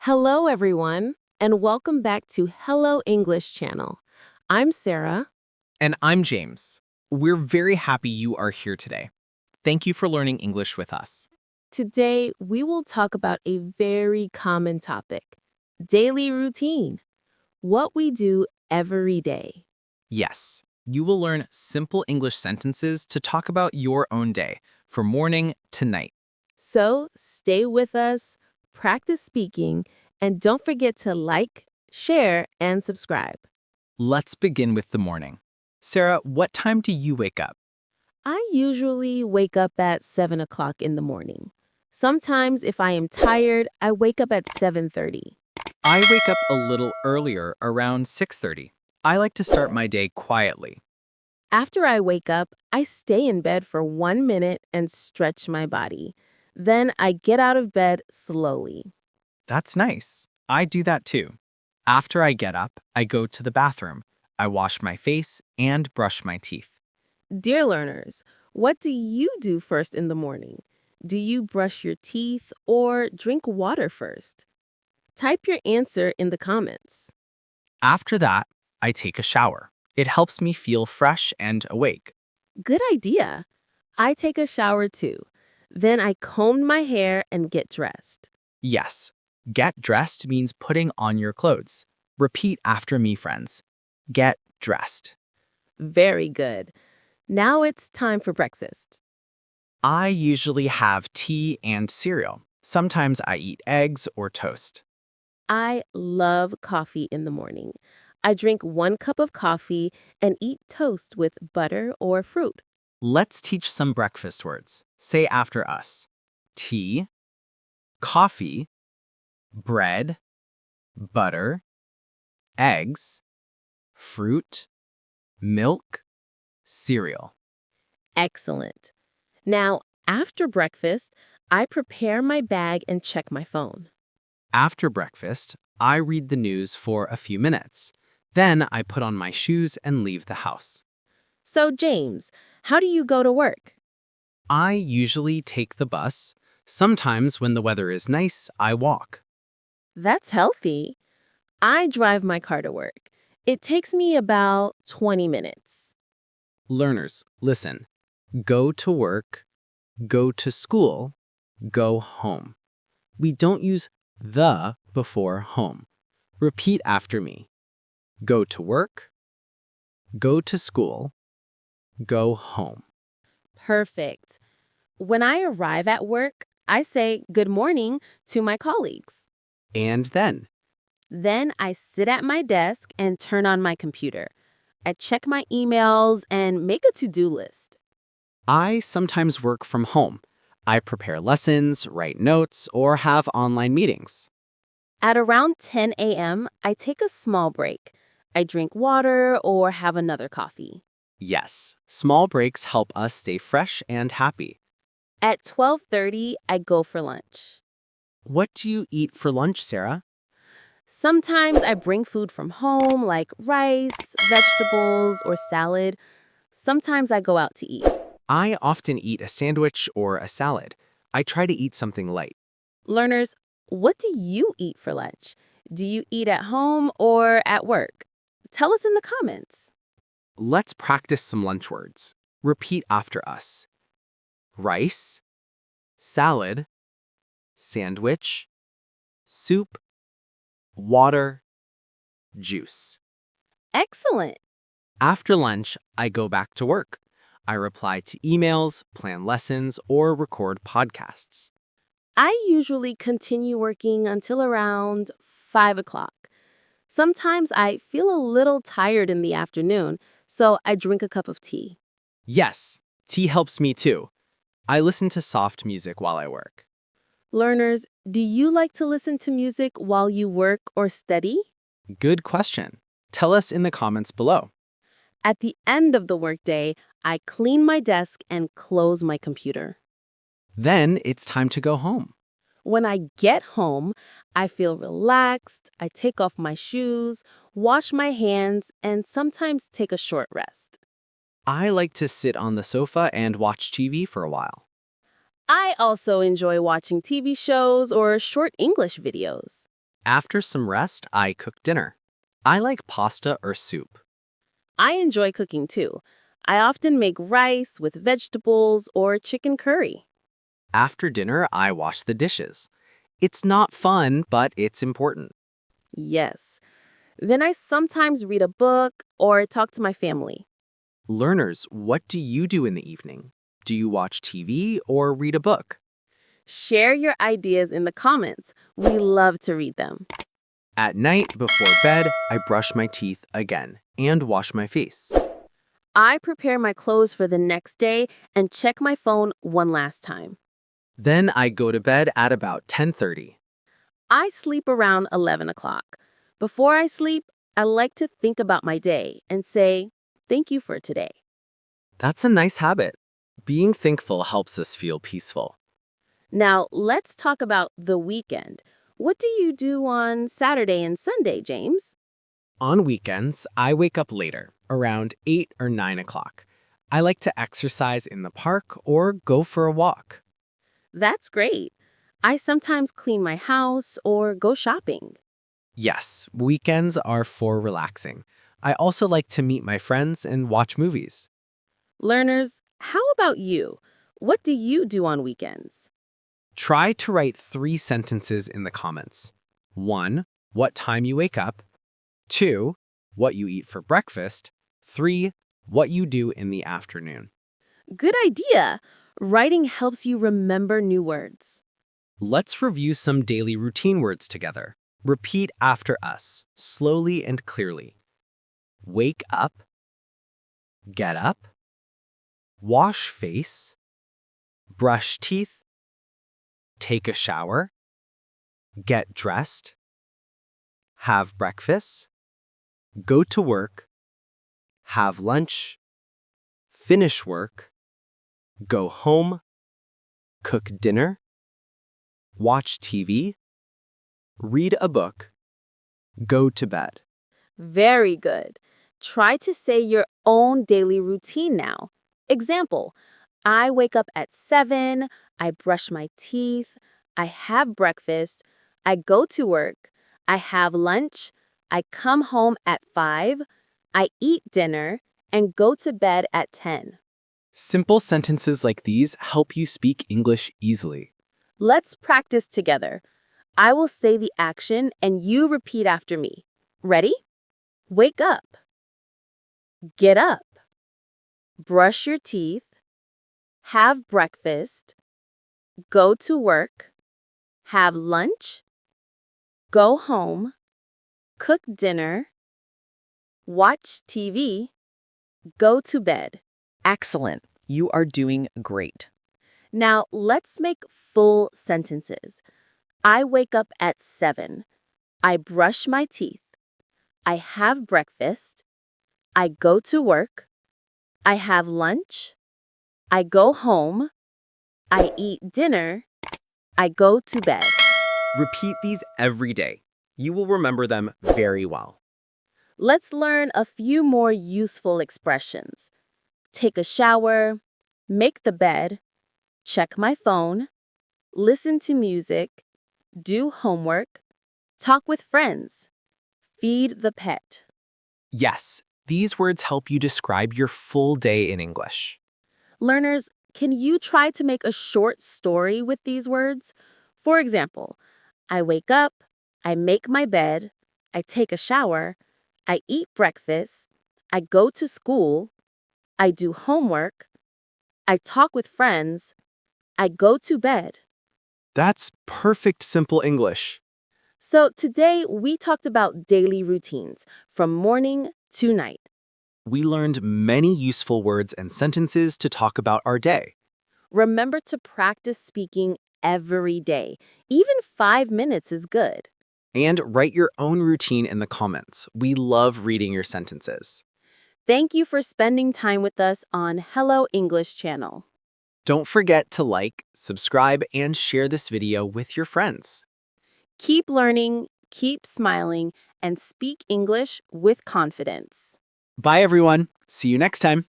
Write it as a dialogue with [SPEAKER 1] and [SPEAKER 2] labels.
[SPEAKER 1] Hello, everyone, and welcome back to Hello English channel. I'm Sarah.
[SPEAKER 2] And I'm James. We're very happy you are here today. Thank you for learning English with us.
[SPEAKER 1] Today, we will talk about a very common topic, daily routine, what we do every day.
[SPEAKER 2] Yes, you will learn simple English sentences to talk about your own day, from morning to night.
[SPEAKER 1] So stay with us, practice speaking, and don't forget to like, share, and subscribe.
[SPEAKER 2] Let's begin with the morning. Sarah, what time do you wake up?
[SPEAKER 1] I usually wake up at 7 o'clock in the morning. Sometimes, if I am tired, I wake up at 7:30.
[SPEAKER 2] I wake up a little earlier, around 6:30. I like to start my day quietly.
[SPEAKER 1] After I wake up, I stay in bed for 1 minute and stretch my body. Then I get out of bed slowly.
[SPEAKER 2] That's nice. I do that too. After I get up, I go to the bathroom. I wash my face and brush my teeth.
[SPEAKER 1] Dear learners, what do you do first in the morning? Do you brush your teeth or drink water first? Type your answer in the comments.
[SPEAKER 2] After that, I take a shower. It helps me feel fresh and awake.
[SPEAKER 1] Good idea. I take a shower too. Then I comb my hair and get dressed.
[SPEAKER 2] Yes, get dressed means putting on your clothes. Repeat after me, friends. Get dressed.
[SPEAKER 1] Very good. Now it's time for breakfast.
[SPEAKER 2] I usually have tea and cereal. Sometimes I eat eggs or toast.
[SPEAKER 1] I love coffee in the morning. I drink 1 cup of coffee and eat toast with butter or fruit.
[SPEAKER 2] Let's teach some breakfast words. Say after us. Tea, coffee, bread, butter, eggs, fruit, milk, cereal.
[SPEAKER 1] Excellent. Now, after breakfast, I prepare my bag and check my phone.
[SPEAKER 2] After breakfast, I read the news for a few minutes. Then I put on my shoes and leave the house.
[SPEAKER 1] So, James, how do you go to work?
[SPEAKER 2] I usually take the bus. Sometimes when the weather is nice, I walk.
[SPEAKER 1] That's healthy. I drive my car to work. It takes me about 20 minutes.
[SPEAKER 2] Learners, listen. Go to work, go to school, go home. We don't use the before home. Repeat after me. Go to work, go to school, go home.
[SPEAKER 1] Perfect. When I arrive at work, I say good morning to my colleagues.
[SPEAKER 2] And
[SPEAKER 1] Then I sit at my desk and turn on my computer. I check my emails and make a to-do list.
[SPEAKER 2] I sometimes work from home. I prepare lessons, write notes, or have online meetings.
[SPEAKER 1] At around 10 a.m., I take a small break. I drink water or have another coffee.
[SPEAKER 2] Yes, small breaks help us stay fresh and happy.
[SPEAKER 1] At 12:30, I go for lunch.
[SPEAKER 2] What do you eat for lunch, Sarah?
[SPEAKER 1] Sometimes I bring food from home like rice, vegetables, or salad. Sometimes I go out to eat.
[SPEAKER 2] I often eat a sandwich or a salad. I try to eat something light.
[SPEAKER 1] Learners, what do you eat for lunch? Do you eat at home or at work? Tell us in the comments.
[SPEAKER 2] Let's practice some lunch words. Repeat after us. Rice, salad, sandwich, soup, water, juice.
[SPEAKER 1] Excellent.
[SPEAKER 2] After lunch, I go back to work. I reply to emails, plan lessons, or record podcasts.
[SPEAKER 1] I usually continue working until around 5 o'clock. Sometimes I feel a little tired in the afternoon, so I drink a cup of tea.
[SPEAKER 2] Yes, tea helps me too. I listen to soft music while I work.
[SPEAKER 1] Learners, do you like to listen to music while you work or study?
[SPEAKER 2] Good question. Tell us in the comments below.
[SPEAKER 1] At the end of the workday, I clean my desk and close my computer.
[SPEAKER 2] Then it's time to go home.
[SPEAKER 1] When I get home, I feel relaxed, I take off my shoes, wash my hands, and sometimes take a short rest.
[SPEAKER 2] I like to sit on the sofa and watch TV for a while.
[SPEAKER 1] I also enjoy watching TV shows or short English videos.
[SPEAKER 2] After some rest, I cook dinner. I like pasta or soup.
[SPEAKER 1] I enjoy cooking too. I often make rice with vegetables or chicken curry.
[SPEAKER 2] After dinner, I wash the dishes. It's not fun, but it's important.
[SPEAKER 1] Yes. Then I sometimes read a book or talk to my family.
[SPEAKER 2] Learners, what do you do in the evening? Do you watch TV or read a book?
[SPEAKER 1] Share your ideas in the comments. We love to read them.
[SPEAKER 2] At night, before bed, I brush my teeth again and wash my face.
[SPEAKER 1] I prepare my clothes for the next day and check my phone one last time.
[SPEAKER 2] Then I go to bed at about 10:30.
[SPEAKER 1] I sleep around 11 o'clock. Before I sleep, I like to think about my day and say, thank you for today.
[SPEAKER 2] That's a nice habit. Being thankful helps us feel peaceful.
[SPEAKER 1] Now, let's talk about the weekend. What do you do on Saturday and Sunday, James?
[SPEAKER 2] On weekends, I wake up later, around 8 or 9 o'clock. I like to exercise in the park or go for a walk.
[SPEAKER 1] That's great. I sometimes clean my house or go shopping.
[SPEAKER 2] Yes, weekends are for relaxing. I also like to meet my friends and watch movies.
[SPEAKER 1] Learners, how about you? What do you do on weekends?
[SPEAKER 2] Try to write 3 sentences in the comments. 1. What time you wake up. 2. What you eat for breakfast. 3. What you do in the afternoon.
[SPEAKER 1] Good idea. Writing helps you remember new words.
[SPEAKER 2] Let's review some daily routine words together. Repeat after us, slowly and clearly. Wake up. Get up. Wash face. Brush teeth. Take a shower. Get dressed. Have breakfast. Go to work. Have lunch. Finish work. Go home. Cook dinner. Watch TV. Read a book. Go to bed.
[SPEAKER 1] Very good. Try to say your own daily routine now. Example, I wake up at 7, I brush my teeth, I have breakfast, I go to work, I have lunch, I come home at 5, I eat dinner, and go to bed at 10.
[SPEAKER 2] Simple sentences like these help you speak English easily.
[SPEAKER 1] Let's practice together. I will say the action and you repeat after me. Ready? Wake up. Get up. Brush your teeth. Have breakfast. Go to work. Have lunch. Go home. Cook dinner. Watch TV. Go to bed.
[SPEAKER 3] Excellent. You are doing great.
[SPEAKER 1] Now let's make full sentences. I wake up at 7. I brush my teeth. I have breakfast. I go to work. I have lunch. I go home. I eat dinner. I go to bed.
[SPEAKER 2] Repeat these every day. You will remember them very well.
[SPEAKER 1] Let's learn a few more useful expressions. Take a shower, make the bed, check my phone, listen to music, do homework, talk with friends, feed the pet.
[SPEAKER 2] Yes, these words help you describe your full day in English.
[SPEAKER 1] Learners, can you try to make a short story with these words? For example, I wake up, I make my bed, I take a shower, I eat breakfast, I go to school, I do homework, I talk with friends, I go to bed.
[SPEAKER 2] That's perfect simple English.
[SPEAKER 1] So today we talked about daily routines from morning to night.
[SPEAKER 2] We learned many useful words and sentences to talk about our day.
[SPEAKER 1] Remember to practice speaking every day. Even 5 minutes is good.
[SPEAKER 2] And write your own routine in the comments. We love reading your sentences.
[SPEAKER 1] Thank you for spending time with us on Hello English channel.
[SPEAKER 2] Don't forget to like, subscribe, and share this video with your friends.
[SPEAKER 1] Keep learning, keep smiling, and speak English with confidence.
[SPEAKER 2] Bye, everyone. See you next time.